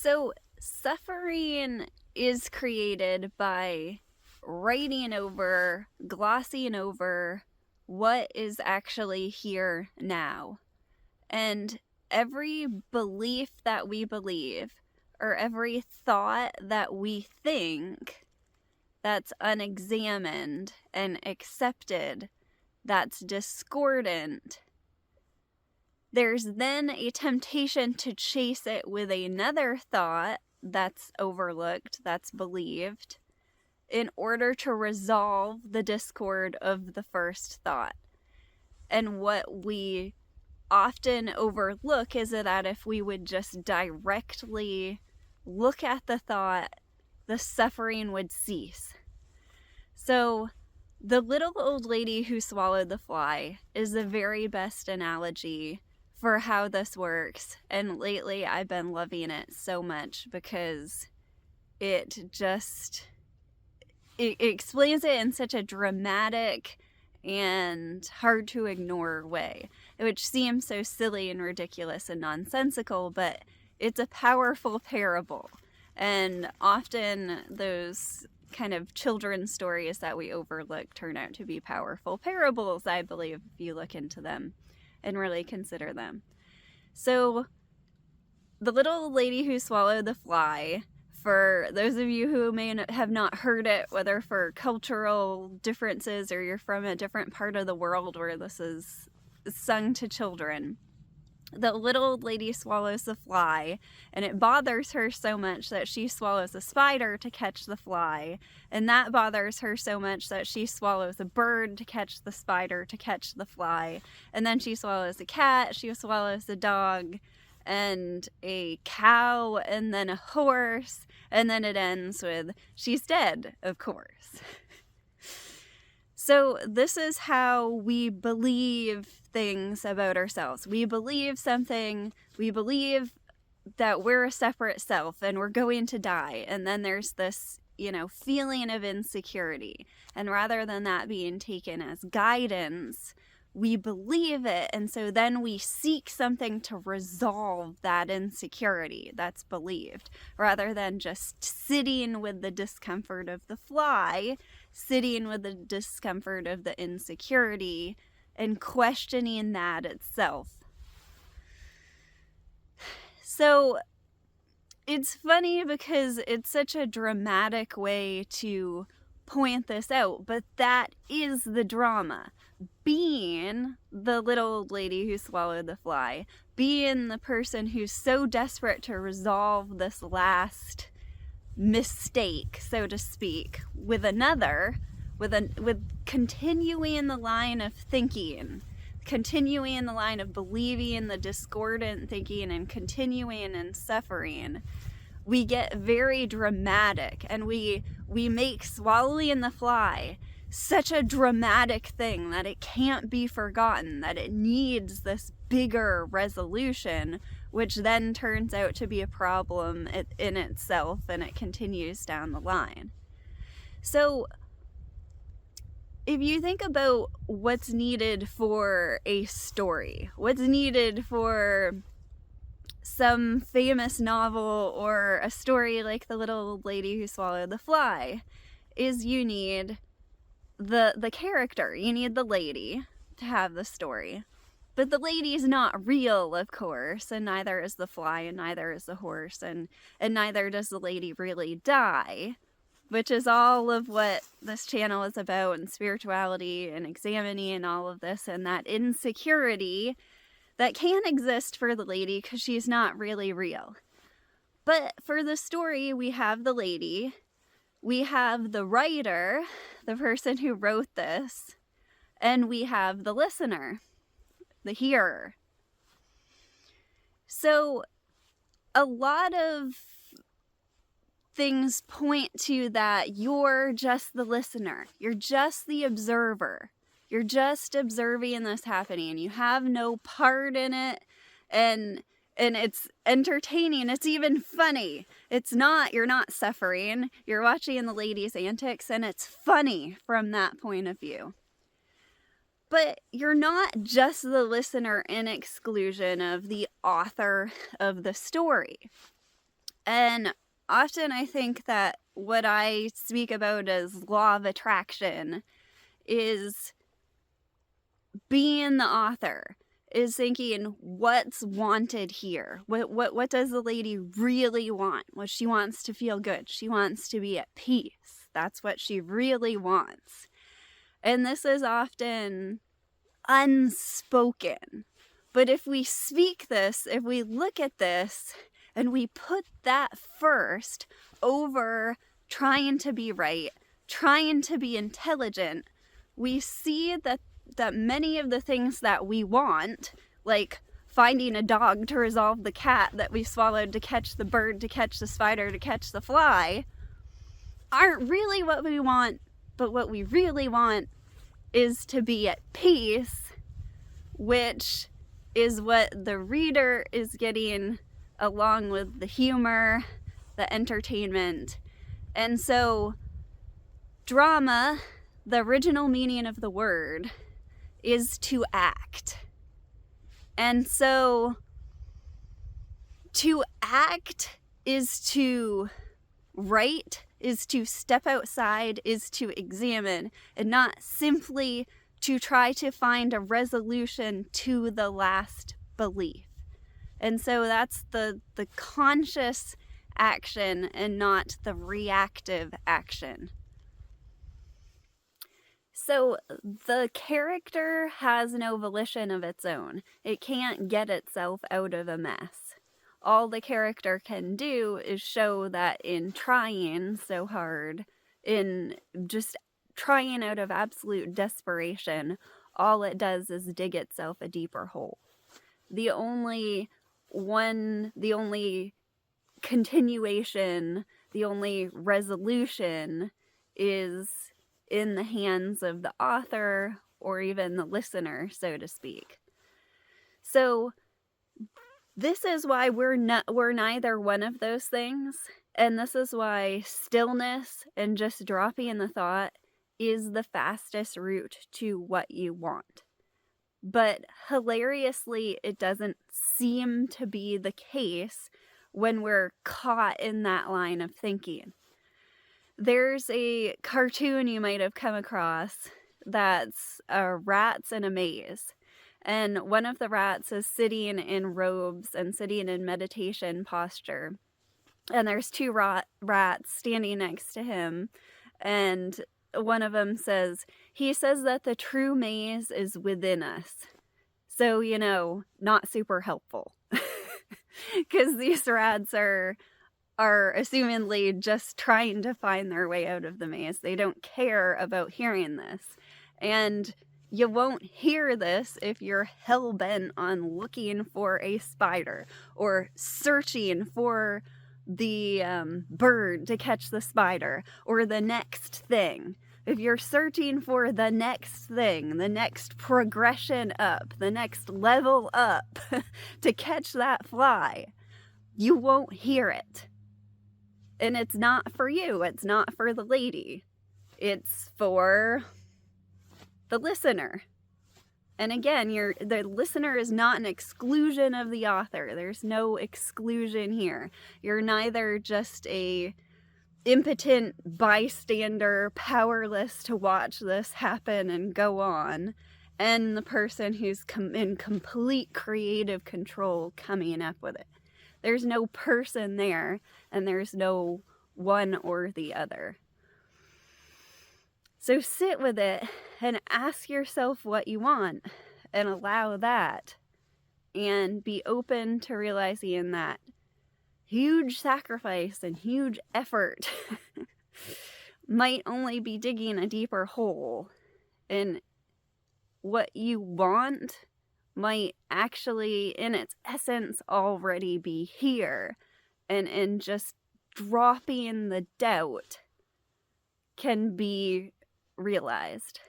So, suffering is created by writing over, glossing over what is actually here now. And every belief that we believe, or every thought that we think that's unexamined and accepted, that's discordant, there's then a temptation to chase it with another thought that's overlooked, that's believed, in order to resolve the discord of the first thought. And what we often overlook is that if we would just directly look at the thought, the suffering would cease. So, the little old lady who swallowed the fly is the very best analogy for how this works. And lately I've been loving it so much because it explains it in such a dramatic and hard to ignore way, which seems so silly and ridiculous and nonsensical, but it's a powerful parable. And often those kind of children's stories that we overlook turn out to be powerful parables, I believe, if you look into them and really consider them. So, the little lady who swallowed the fly, for those of you who may have not heard it, whether for cultural differences or you're from a different part of the world where this is sung to children, the little old lady swallows the fly, and it bothers her so much that she swallows a spider to catch the fly, and that bothers her so much that she swallows a bird to catch the spider to catch the fly, and then she swallows a cat, she swallows a dog, and a cow, and then a horse, and then it ends with she's dead, of course. So this is how we believe things about ourselves. We believe something, we believe that we're a separate self and we're going to die. And then there's this, feeling of insecurity. And rather than that being taken as guidance, we believe it. And so then we seek something to resolve that insecurity that's believed, rather than just sitting with the discomfort of the fly, sitting with the discomfort of the insecurity, and questioning that itself. So it's funny because it's such a dramatic way to point this out, but that is the drama. Being the little old lady who swallowed the fly, being the person who's so desperate to resolve this last mistake, so to speak, with another, with continuing the line of thinking, continuing the line of believing the discordant thinking, and continuing in suffering, we get very dramatic, and we make swallowing the fly such a dramatic thing that it can't be forgotten, that it needs this bigger resolution, which then turns out to be a problem in itself, and it continues down the line. So if you think about what's needed for a story, what's needed for some famous novel or a story like The Little Old Lady Who Swallowed the Fly, is you need the character. You need the lady to have the story. But the lady's not real, of course, and neither is the fly, and neither is the horse, and neither does the lady really die, which is all of what this channel is about, and spirituality and examining and all of this, and that insecurity that can exist for the lady because she's not really real. But for the story, we have the lady, we have the writer, the person who wrote this, and we have the listener, the hearer. So a lot of things point to that you're just the listener, you're just the observer, you're just observing this happening, you have no part in it, and it's entertaining, it's even funny. You're not suffering, you're watching the lady's antics, and it's funny from that point of view. But you're not just the listener in exclusion of the author of the story. And often I think that what I speak about as law of attraction is being the author, is thinking what's wanted here. What does the lady really want? Well, she wants to feel good. She wants to be at peace. That's what she really wants. And this is often unspoken. But if we speak this, if we look at this and we put that first over trying to be right, trying to be intelligent, we see that many of the things that we want, like finding a dog to resolve the cat that we swallowed, to catch the bird, to catch the spider, to catch the fly, aren't really what we want. But what we really want is to be at peace, which is what the reader is getting, along with the humor, the entertainment. And so drama, the original meaning of the word, is to act. And so to act is to write, is to step outside, is to examine, and not simply to try to find a resolution to the last belief. And so that's the conscious action and not the reactive action. So the character has no volition of its own. It can't get itself out of a mess. All the character can do is show that in trying so hard, in just trying out of absolute desperation, all it does is dig itself a deeper hole. The only continuation, the only resolution is in the hands of the author or even the listener, so to speak. So this is why we're neither one of those things, and this is why stillness and just dropping the thought is the fastest route to what you want. But hilariously, it doesn't seem to be the case when we're caught in that line of thinking. There's a cartoon you might have come across that's rats in a maze. And one of the rats is sitting in robes and sitting in meditation posture. And there's two rats standing next to him. And one of them says, he says that the true maze is within us. So, not super helpful. Because these rats are assumedly just trying to find their way out of the maze. They don't care about hearing this. And you won't hear this if you're hell-bent on looking for a spider or searching for the bird to catch the spider or the next thing. If you're searching for the next thing, the next progression up, the next level up to catch that fly, you won't hear it. And it's not for you. It's not for the lady. It's for the listener. And again, the listener is not an exclusion of the author. There's no exclusion here. You're neither just a impotent bystander, powerless to watch this happen and go on, and the person who's in complete creative control coming up with it. There's no person there, and there's no one or the other. So sit with it and ask yourself what you want and allow that, and be open to realizing that huge sacrifice and huge effort might only be digging a deeper hole, and what you want might actually in its essence already be here, and just dropping the doubt can be realized.